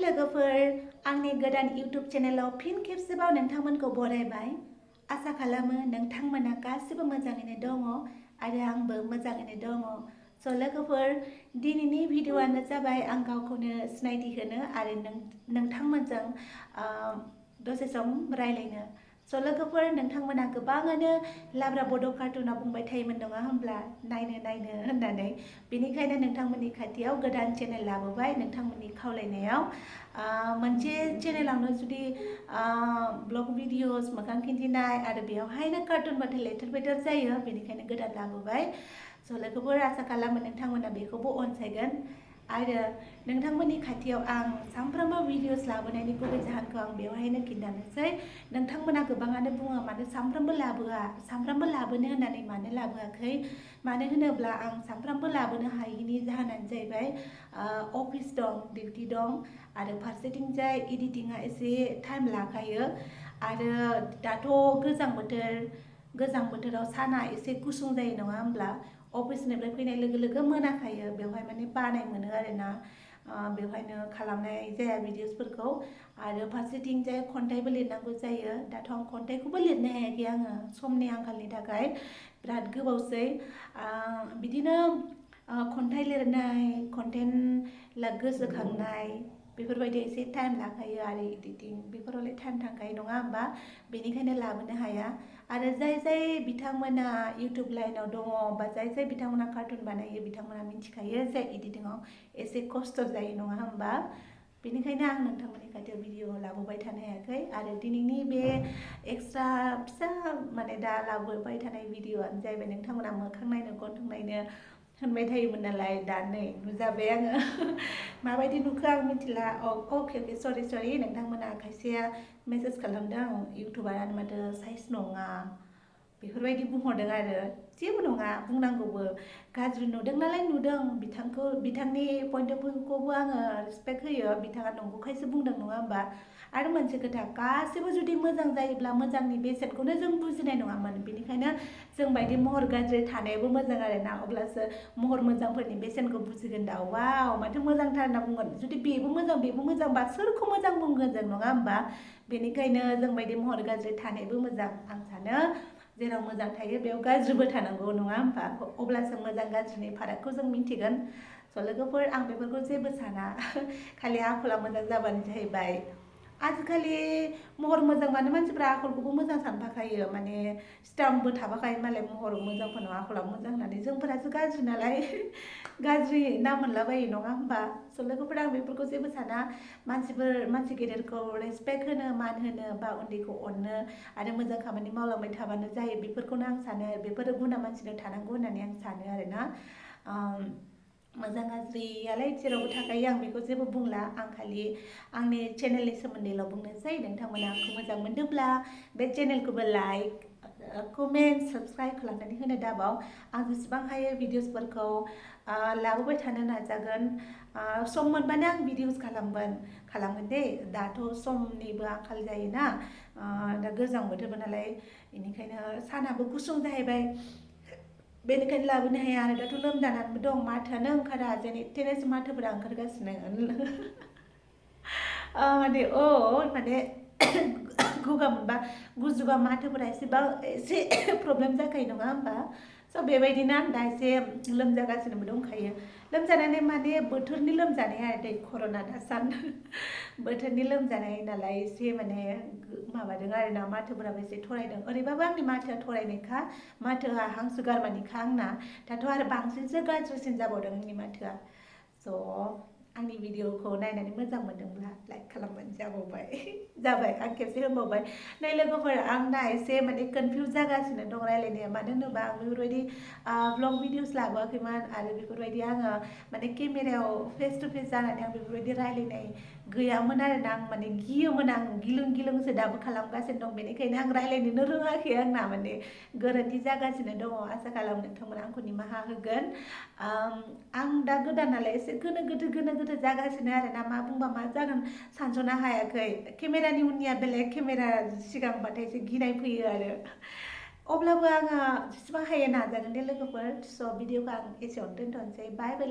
लोगोफोर आंनि गोदान इउट्युब चेनेलाव फिन खेबसेबाव नोंथांमोनखौ बरायबाय। आसा खालामो नोंथांमोना गासिबो मोजाङैनो दङ आरो आंबो मोजाङैनो दङ। स' लोगोफोर दिनैनि भिडिअ'आनो जाबाय आं गावखौनो सिनायथि होनो आरो नोंथांमोनजों दसे सम रायलायनो। स' लोगोफोर नोंथांमोना गोबाङानो लाब्रा बड' कार्टुनाव बुंबाय थायोमोन नङा होमब्ला नायनो होननानै। बेनिखायनो नोंथांमोननि खाथियाव गोदान चेनेल लाबोबाय नोंथांमोननि खावलायनायाव। मोनसे चेनेलावनो जुदि ब्लग भिडिअस मोखां खिन्थिनाय आरो बेयावहायनो कार्टुन बाथाय लेथेर फेथेर जायो, बेनिखायनो गोदान लाबोबाय। स' लोगोफोर आसा खालामो नोंथांमोना बेखौबो अनसायगोन आरो नोंथांमोननि खाथियाव आं सानफ्रामबो भिडिअस लाबोनायनि गुबै जाहोनखौ आं बेवहायनो खिन्थानोसै। नोंथांमोना गोबाङानो बुङो मानो सानफ्रामबो लाबोआ, सानफ्रामबो लाबोनो होननानै मानो लाबोआखै। मानो होनोब्ला आं सानफ्रामबो लाबोनो हायैनि जाहोनानो जाहैबाय अफिस दं, डिउटि दं आरो फारसेथिंजाय एडिटिंआ एसे टाइम लाखायो आरो दाथ' गोजां बोथोराव साना एसे गुसुं जायो नङा होमब्ला। अफिसनिफ्राय फैनाय लोगो लोगो मोनाखायो, बेवहाय माने बानाय मोनो आरोना। बेवहायनो खालामनाय जाया भिडिअसफोरखौ आरो फारसेथिंजाय खन्थाइबो लिरनांगौ जायो। दाथ' आं खन्थाइखौबो लिरनो हायाखै आङो समनि आंखालनि थाखाय, बिराद गोबावसै। बिदिनो खन्थाइ लिरनाय, कन्टेन्ट गोसोखांनाय बेफोरबायदि एसे टाइम लाखायो आरो एडिटिं बेफोरावलाय टाइम थांखायो नङा होमबा। बेनिखायनो लाबोनो हाया आरो जाय बिथांमोना इउटुब लाइनाव दङ बा जाय बिथांमोना कार्टुन बानायो बिथांमोना मिथिखायो जे एडिटिंआव एसे खस्थ' जायो नङा होमबा। बेनिखायनो आं नोंथांमोननि खाथियाव भिडिअ लाबोबाय थानो हायाखै आरो दिनैनि बे एक्सट्रा फिसा माने दा लाबोबाय थानाय भिडिअ'आनो जाहैबाय नोंथांमोना मोखां नायनो गन्थं नायनो होनबाय थायोमोन नालाय, दा नै नुजाबाय आङो। माबायदि नुखो आं मिथिला। अके सरि नोंथांमोना खायसेया मेसेज खालामदों इउटुबारानो माथो साइज नङा बेफोरबायदि बुंहरदों आरो। जेबो नङा, बुंनांगौबो। गाज्रि नुदों नालाय नुदों, बिथांनि पइन्ट अफ भिउखौबो आङो रेसपेक्ट होयो, बिथाङा नंगौखायसो बुंदों नङा होमबा। आरो मोनसे खोथा, गासैबो जुदि मोजां जायोब्ला मोजांनि बेसेनखौनो जों बुजिनाय नङामोन। बेनिखायनो जों बायदि महर गाज्रि थानायाबो मोजां आरोना, अब्लासो महर मोजांफोरनि बेसेनखौ बुजिगोन दा। वाव माथो मोजांथार होनना बुंगोन। जुदि बेबो मोजांबा सोरखौ मोजां बुंगोन जों नङा होमबा। बेनिखायनो जों बायदि महर गाज्रि थानायबो मोजां। आं सानो जेराव मोजां थायो बेयाव गाज्रिबो थानांगौ नङा होमबा, अब्लासो मोजां गाज्रिनि फारागखौ जों मिथिगोन। स' लोगोफोर आं बेफोरखौ जेबो साना, खालि आखला मोजां जाबानो जाहैबाय। आजिखालि महर मोजांबानो मानसिफ्रा आखलखौबो मोजां सानफाखायो, माने स्टाम्पबो थाफाखायो मालाय महर मोजांफोरनाव आखला मोजां होननानै। जोंफोरासो गाज्रि नालाय गाज्रि नाम मोनलाबायो नङा होमबा। स' लोगोफोर आं बेफोरखौ जेबो साना। मानसि गेदेरखौ रेसपेक्ट होनो, मान होनो बा उन्दैखौ अननो आरो मोजां खामानि मावलांबाय थाबानो जायो, बेफोरखौनो आं सानो। बेफोर गुना मानसिनाव थानांगौ होननानै आं सानो आरोना। मोजां गाज्रियालाय जेरावबो थाखायो, आं बेखौ जेबो बुंला। आं खालि आंनि चेनेलनि सोमोन्दैल' बुंनोसै। नोंथांमोना आंखौ मोजां मोनदोंब्ला बे चेनेलखौबो लाइक, कमेन्ट, साबस्क्राइब खालामनानै होनो दाबाव। आं जेसेबां हायो भिडिअसफोरखौ लाबोबाय थानो नाजागोन। सम मोनबानो आं भिडिअस खालामगोन दे। दाथ' समनिबो आंखाल जायोना, दा गोजां बोथोरबो नालाय, बेनिखायनो सानाबो गुसुं जाहैबाय, बेनिखायनो लाबोनो हाया आरो दाथ' लोमजानानैबो दं, माथोआनो ओंखारा, जेने थेनेसो माथोफोरा ओंखारगासिनो। माने गगा मोनबा गुजुबा माथोफोरा एसे प्रब्लेम जाखायो नङा होमबा। स' बेबायदिनो आं दा एसे लोमजागासिनोबो दंखायो। लोमजानानै माने बोथोरनि लोमजानाय आरो दै, कर'ना बोथोरनि लोमजानाय नालाय एसे माने माबादों आरोना, माथोफोराबो एसे थरायदों। ओरैबाबो आंनि माथोआ थरायनायखा, माथोआ हांसो गारमानिखा आंना। दाथ' आरो बांसिनसो गाज्रिसिन जाबावदों आंनि माथोआ। स' आंनि भिडिअखौ नायनानै मोजां मोनदोंब्ला लाइक खालामबानो जाबाय। आं खेबसे होनबावबाय। नै लोगोफोर आं दा एसे माने कनफिउज जागासिनो दं रायलायनाया, मानो होनोबा आं बेफोरबायदि ब्लग भिडिअस लाबोआखैमोन आरो बेफोरबायदि आङो माने केमेरायाव फेस टु फेस जानानै आं बेफोरबायदि रायलायनाय गैयामोन आरोना। आं माने गियोमोन, आं गिलुं दाबो खालामगासिनो दं। बेनिखायनो आं रायलायनोनो रोङाखै, आंना माने गोरोन्थि जागासिनो दङ। आसा खालामो नोंथांमोना आंखौ निमाहा होगोन। आं दा गोदान नालाय एसे गोनो गोथो जागासिनो आरोना, मा बुंबा मा जागोन सानस'नो हायाखै। केमेरानि उननिया बेलेग, केमेरा सिगांबाथाय एसे गिनाय फैयो आरो। अब्लाबो आङो जेसेबां हायो नाजागोन दे लोगोफोर। स' भिडिअखौ आं एसेयावनो दोनथ'नोसै। बाय बाय।